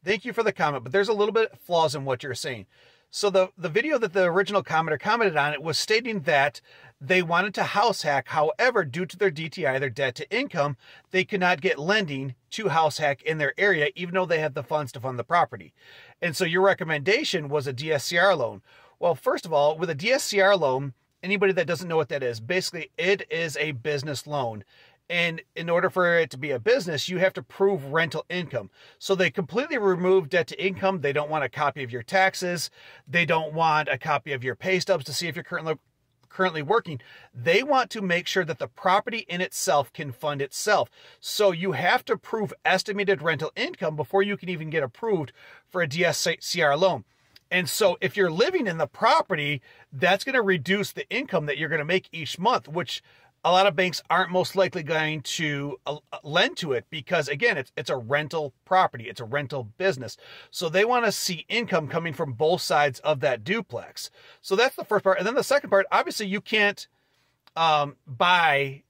Thank you for the comment, but there's a little bit of flaws in what you're saying. So the video that the original commenter commented on, it was stating that they wanted to house hack. However, due to their DTI, their debt to income, they could not get lending to house hack in their area, even though they had the funds to fund the property. And so your recommendation was a DSCR loan. Well, first of all, with a DSCR loan, anybody that doesn't know what that is, basically it is a business loan. And in order for it to be a business, you have to prove rental income. So they completely remove debt to income. They don't want a copy of your taxes. They don't want a copy of your pay stubs to see if you're currently working. They want to make sure that the property in itself can fund itself. So you have to prove estimated rental income before you can even get approved for a DSCR loan. And so if you're living in the property, that's going to reduce the income that you're going to make each month, which a lot of banks aren't most likely going to lend to it because, again, it's a rental property. It's a rental business. So they want to see income coming from both sides of that duplex. So that's the first part. And then the second part, obviously you can't buy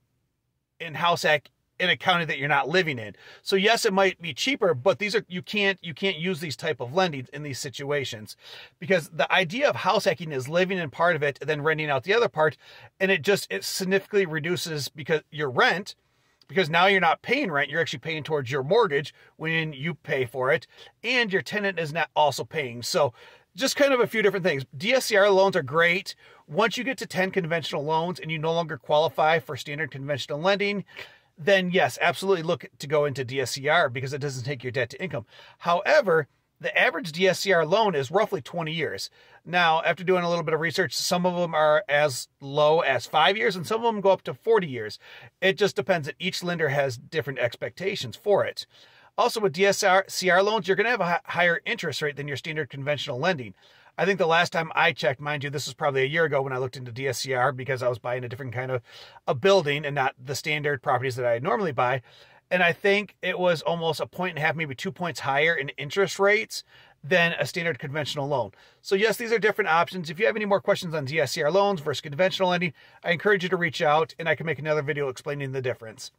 in house hack in a county that you're not living in. So yes, it might be cheaper, but these are, you can't use these type of lending in these situations, because the idea of house hacking is living in part of it and then renting out the other part. And it significantly reduces because your rent, because now you're not paying rent, you're actually paying towards your mortgage when you pay for it, and your tenant is not also paying. So just kind of a few different things. DSCR loans are great. Once you get to 10 conventional loans and you no longer qualify for standard conventional lending, then yes, absolutely look to go into DSCR because it doesn't take your debt to income. However, the average DSCR loan is roughly 20 years. Now, after doing a little bit of research, some of them are as low as 5 years and some of them go up to 40 years. It just depends that each lender has different expectations for it. Also, with DSCR loans, you're going to have a higher interest rate than your standard conventional lending. I think the last time I checked, mind you, this was probably a year ago when I looked into DSCR because I was buying a different kind of a building and not the standard properties that I normally buy. And I think it was almost 1.5, maybe 2 points higher in interest rates than a standard conventional loan. So yes, these are different options. If you have any more questions on DSCR loans versus conventional lending, I encourage you to reach out and I can make another video explaining the difference.